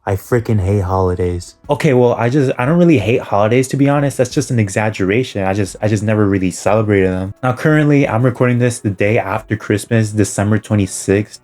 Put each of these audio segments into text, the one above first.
I freaking hate holidays. Okay, well, I don't really hate holidays, to be honest. That's just an exaggeration. I just never really celebrated them. Now currently I'm recording this the day after Christmas, December 26th.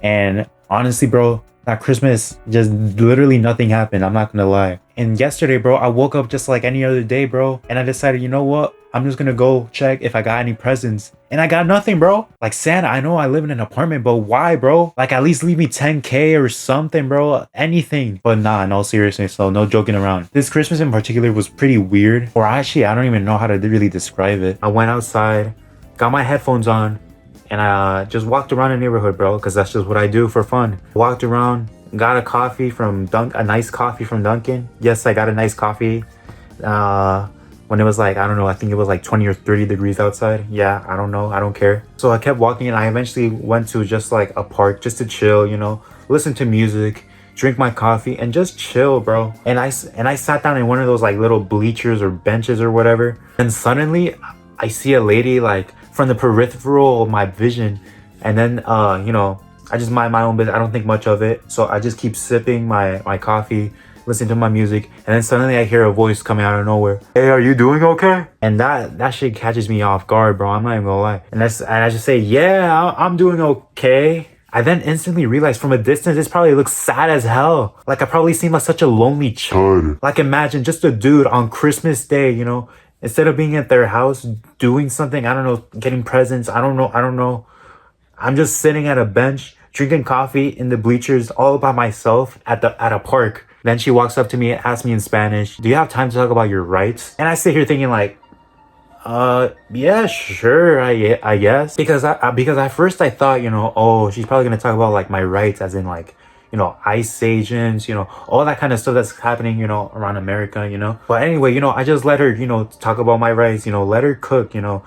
And honestly, bro, that Christmas just literally nothing happened. I'm not gonna lie. And yesterday, bro, I woke up just like any other day, bro. And I decided, you know what? I'm just gonna go check if I got any presents. And I got nothing, bro. Like, Santa, I know I live in an apartment, but why, bro? Like, at least leave me 10K or something, bro. Anything. But nah, no seriousness, so no joking around. This Christmas in particular was pretty weird. Or actually, I don't even know how to really describe it. I went outside, got my headphones on, and I just walked around the neighborhood, bro, because that's just what I do for fun. Walked around, got a coffee from a nice coffee from Dunkin. Yes, I got a nice coffee. When it was like, I don't know, I think it was like 20 or 30 degrees outside. Yeah, I don't know, I don't care. So I kept walking and I eventually went to just like a park just to chill, you know, listen to music, drink my coffee, and just chill, bro. And I sat down in one of those like little bleachers or benches or whatever. And suddenly I see a lady like from the peripheral of my vision. And then, you know, I just mind my own business. I don't think much of it. So I just keep sipping my coffee, listening to my music, and then suddenly I hear a voice coming out of nowhere. Hey, are you doing okay? And that shit catches me off guard, bro. I'm not even gonna lie. And I just say, yeah, I'm doing okay. I then instantly realized from a distance, this probably looks sad as hell. Like I probably seem like such a lonely child. Like imagine just a dude on Christmas Day, you know, instead of being at their house doing something, I don't know, getting presents, I don't know. I'm just sitting at a bench, drinking coffee in the bleachers all by myself at a park. Then she walks up to me and asks me in Spanish, do you have time to talk about your rights? And I sit here thinking like, yeah, sure, I guess. Because at first I thought, you know, oh, she's probably gonna talk about like my rights as in like, you know, ICE agents, you know, all that kind of stuff that's happening, you know, around America, you know. But anyway, you know, I just let her, you know, talk about my rights, you know, let her cook, you know,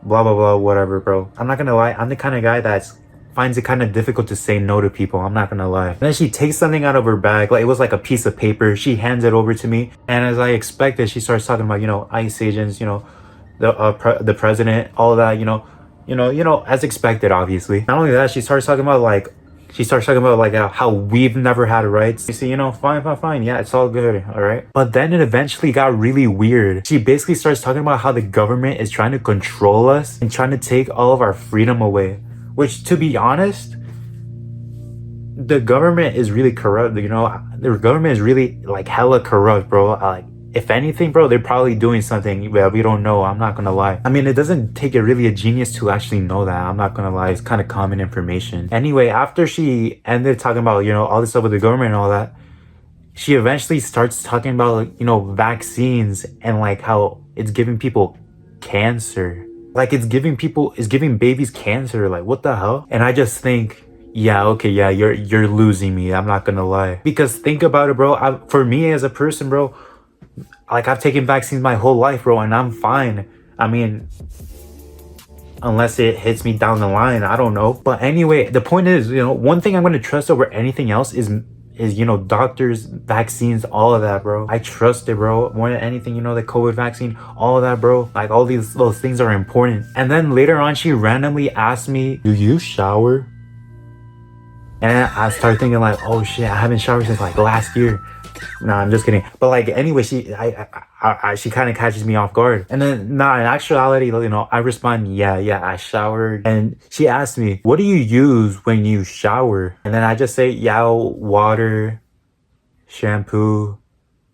blah, blah, blah, whatever, bro. I'm not gonna lie, I'm the kind of guy that's finds it kind of difficult to say no to people. I'm not gonna lie. And then she takes something out of her bag, like it was like a piece of paper. She hands it over to me, and as I expected, she starts talking about, you know, ICE agents, you know, the president, all that, you know, as expected, obviously. Not only that, she starts talking about like how we've never had rights. You see, you know, fine, yeah, it's all good, all right. But then it eventually got really weird. She basically starts talking about how the government is trying to control us and trying to take all of our freedom away. Which, to be honest, the government is really corrupt, you know? The government is really, like, hella corrupt, bro. Like, if anything, bro, they're probably doing something that we don't know. I'm not gonna lie. I mean, it doesn't take a genius to actually know that. I'm not gonna lie. It's kind of common information. Anyway, after she ended talking about, you know, all this stuff with the government and all that, she eventually starts talking about, like, you know, vaccines and, like, how it's giving people cancer. Like it's giving babies cancer. Like what the hell? And I just think, yeah, okay, yeah, you're losing me. I'm not gonna lie. Because think about it, bro. For me as a person, bro, like I've taken vaccines my whole life, bro, and I'm fine. I mean, unless it hits me down the line, I don't know. But anyway, the point is, you know, one thing I'm gonna trust over anything else is, you know, doctors, vaccines, all of that, bro. I trust it, bro. More than anything, you know, the COVID vaccine, all of that, bro. Like all those things are important. And then later on, she randomly asked me, do you shower? And I started thinking like, oh shit, I haven't showered since like last year. No, I'm just kidding. But like, anyway, she kind of catches me off guard. And then, in actuality, you know, I respond, yeah, I showered. And she asked me, what do you use when you shower? And then I just say, yeah, water, shampoo,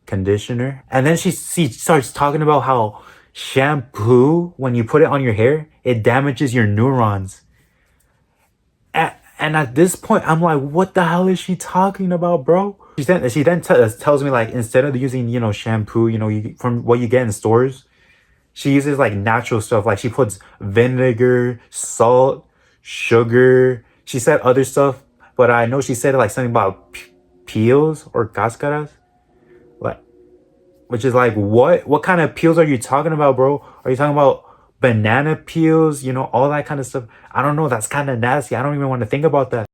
conditioner. And then she starts talking about how shampoo, when you put it on your hair, it damages your neurons. And at this point, I'm like, what the hell is she talking about, bro? She then tells me, like, instead of using, you know, shampoo, you know, from what you get in stores, she uses, like, natural stuff. Like, she puts vinegar, salt, sugar. She said other stuff, but I know she said, like, something about peels or cáscaras. Like, which is, like, what kind of peels are you talking about, bro? Are you talking about banana peels, you know, all that kind of stuff? I don't know, that's kind of nasty. I don't even want to think about that.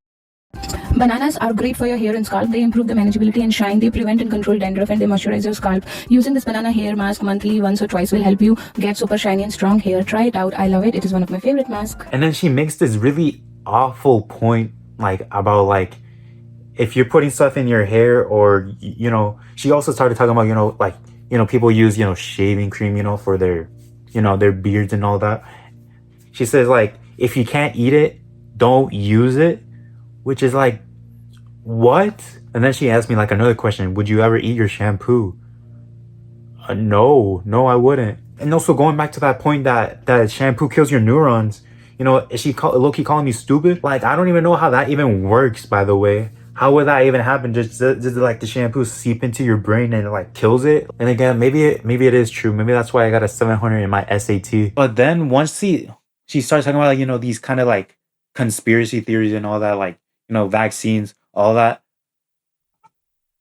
Bananas are great for your hair and scalp. They improve the manageability and shine. They prevent and control dandruff, and they moisturize your scalp. Using this banana hair mask monthly, once or twice, will help you get super shiny and strong hair. Try it out. I love it. It is one of my favorite masks. And then she makes this really awful point, like, about, like, if you're putting stuff in your hair, or she also started talking about like people use shaving cream for their their beards and all that. She says like, if you can't eat it, don't use it, which is like, what? And then she asked me like another question: would you ever eat your shampoo? No, I wouldn't. And also, going back to that point that shampoo kills your neurons, is she low-key calling me stupid? Like, I don't even know how that even works, by the way. How would that even happen? Just like the shampoo seep into your brain and it like kills it? And again, maybe it is true. Maybe that's why I got a 700 in my SAT. But then once she starts talking about like, these kind of like conspiracy theories and all that, like, vaccines, all that,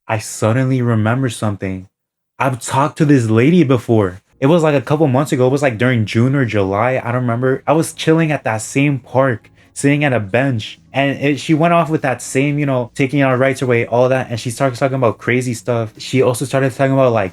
I suddenly remember something. I've talked to this lady before. It was like a couple months ago. It was like during June or July. I don't remember. I was chilling at that same park, sitting at a bench, and she went off with that same, taking our rights away, all that. And she started talking about crazy stuff. She also started talking about like,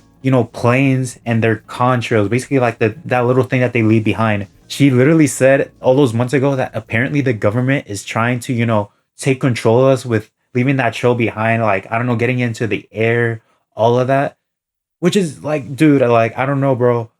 planes and their contrails, basically like that little thing that they leave behind. She literally said all those months ago that apparently the government is trying to, take control of us with leaving that trail behind, like, I don't know, getting into the air, all of that. Which is like, dude, like, I don't know, bro.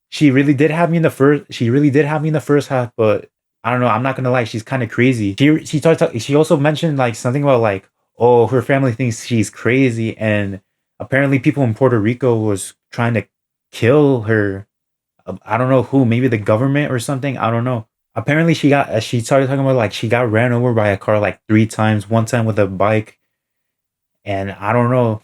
She really did have me in the first half, but I don't know. I'm not gonna lie, she's kind of crazy. She also mentioned like something about like, oh, her family thinks she's crazy, and apparently people in Puerto Rico was trying to kill her. I don't know who, maybe the government or something. I don't know. Apparently she started talking about like she got ran over by a car like 3 times, one time with a bike, and I don't know.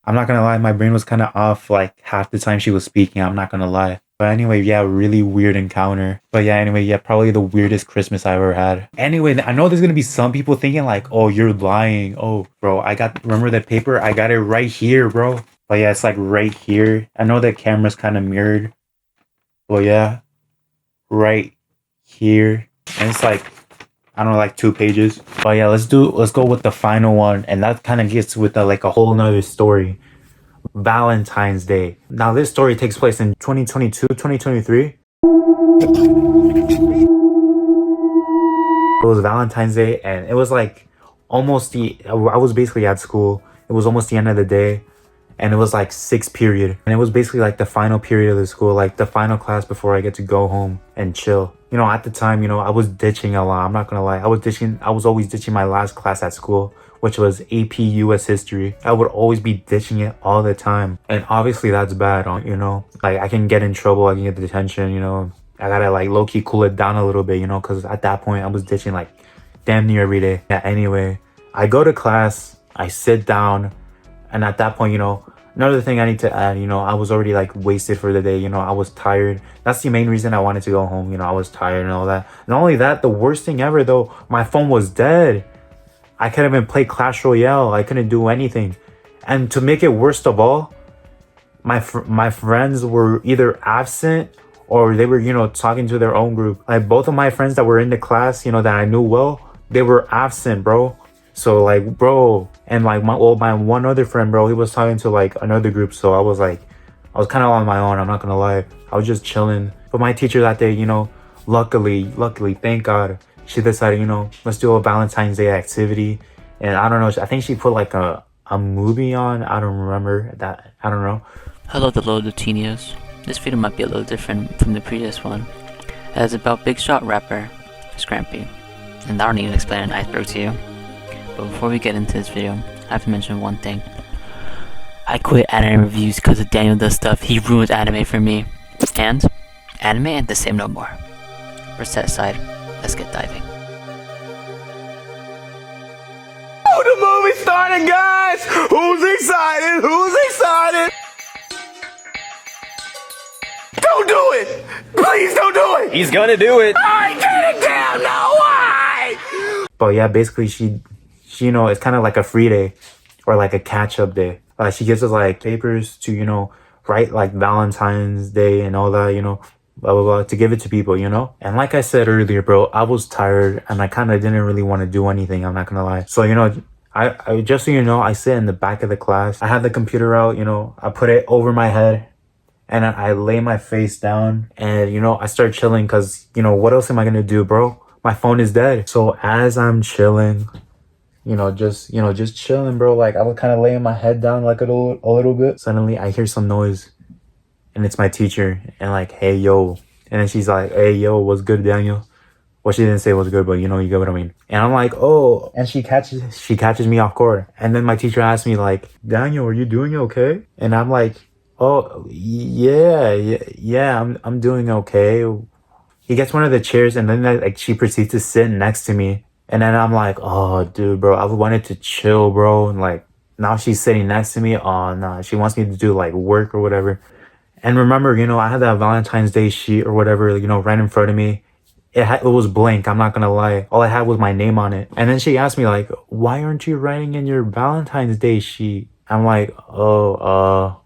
I'm not gonna lie, my brain was kind of off like half the time she was speaking. I'm not gonna lie. But anyway, yeah, really weird encounter. But yeah, anyway, yeah, probably the weirdest Christmas I ever had. Anyway, I know there's gonna be some people thinking like, oh, you're lying. Oh, bro, remember that paper? I got it right here, bro. But yeah, it's like right here. I know the camera's kind of mirrored. But yeah, right here. And it's like, I don't know, like 2 pages. But yeah, let's go with the final one. And that kind of gets with like a whole nother story. Valentine's Day. Now this story takes place in 2022, 2023. It was Valentine's Day, and it was like I was basically at school. It was almost the end of the day, and it was like 6th period. And it was basically like the final period of the school, like the final class before I get to go home and chill. At the time, I was ditching a lot. I'm not gonna lie. I was always ditching my last class at school, which was AP US History. I would always be ditching it all the time. And obviously that's bad, like I can get in trouble, I can get detention, I gotta like low-key cool it down a little bit, because at that point I was ditching like damn near every day. Yeah, anyway, I go to class, I sit down, and at that point, another thing I need to add, I was already like wasted for the day, I was tired. That's the main reason I wanted to go home, I was tired and all that. Not only that, the worst thing ever though, my phone was dead. I couldn't even play Clash Royale. I couldn't do anything. And to make it worst of all, my friends were either absent or they were, talking to their own group. Like both of my friends that were in the class, that I knew well, they were absent, bro. So like, bro, and like my one other friend, bro, he was talking to like another group. So I was kind of on my own. I'm not gonna lie. I was just chilling. But my teacher that day, luckily, thank God, she decided, let's do a Valentine's Day activity. And I don't know, I think she put like a movie on. I don't remember that. I don't know. Hello, the little Latinos. This video might be a little different from the previous one. It's about big shot rapper Scrampy. And I don't need to explain an iceberg to you. But before we get into this video, I have to mention one thing. I quit anime reviews because of DanielDoesStuff. He ruined anime for me. And anime ain't the same no more. We're set aside. Let's get diving. Oh, the movie's starting, guys! Who's excited? Who's excited? Don't do it! Please don't do it! He's gonna do it! I can't damn know why! But yeah, basically she it's kind of like a free day or like a catch-up day. She gives us like papers to, write like Valentine's Day and all that, blah blah blah, to give it to people, and like I said earlier, bro, I was tired and I kind of didn't really want to do anything. I'm not gonna lie. So I just so I sit in the back of the class. I have the computer out, I put it over my head and I lay my face down and I start chilling because what else am I gonna do, bro? My phone is dead. So as I'm chilling, just chilling, bro. Like I was kind of laying my head down like a little bit. Suddenly I hear some noise, and it's my teacher, and like, hey yo, and then she's like, hey yo, what's good, Daniel? Well, she didn't say what's good, but you get what I mean. And I'm like, oh, and she catches me off guard. And then my teacher asked me like, Daniel, are you doing okay? And I'm like, oh yeah, I'm doing okay. He gets one of the chairs, and then like she proceeds to sit next to me. And then I'm like, oh dude, bro, I wanted to chill, bro. And like now she's sitting next to me. Oh nah, she wants me to do like work or whatever. And remember, I had that Valentine's Day sheet or whatever, right in front of me. It was blank. I'm not gonna lie. All I had was my name on it. And then she asked me like, "Why aren't you writing in your Valentine's Day sheet?" I'm like, "Oh,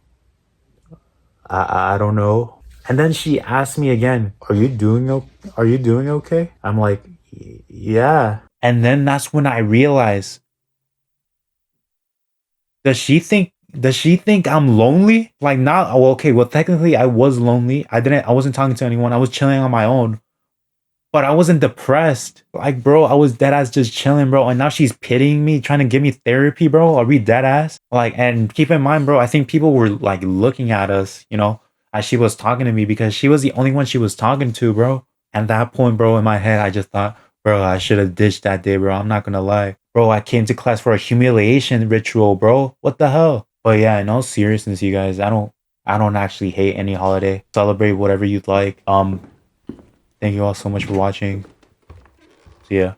I don't know." And then she asked me again, Are you doing okay?" I'm like, "Yeah." And then that's when I realized, does she think I'm lonely? Like not well, okay, well technically I was lonely. I wasn't talking to anyone. I was chilling on my own. But I wasn't depressed. Like, bro, I was dead ass just chilling, bro. And now she's pitying me, trying to give me therapy, bro. Are we dead ass? Like, and keep in mind, bro, I think people were like looking at us, as she was talking to me because she was the only one she was talking to, bro. And that point, bro, in my head, I just thought, bro, I should have ditched that day, bro. I'm not gonna lie. Bro, I came to class for a humiliation ritual, bro. What the hell? But yeah, in all seriousness, you guys, I don't actually hate any holiday. Celebrate whatever you'd like. Thank you all so much for watching. See ya.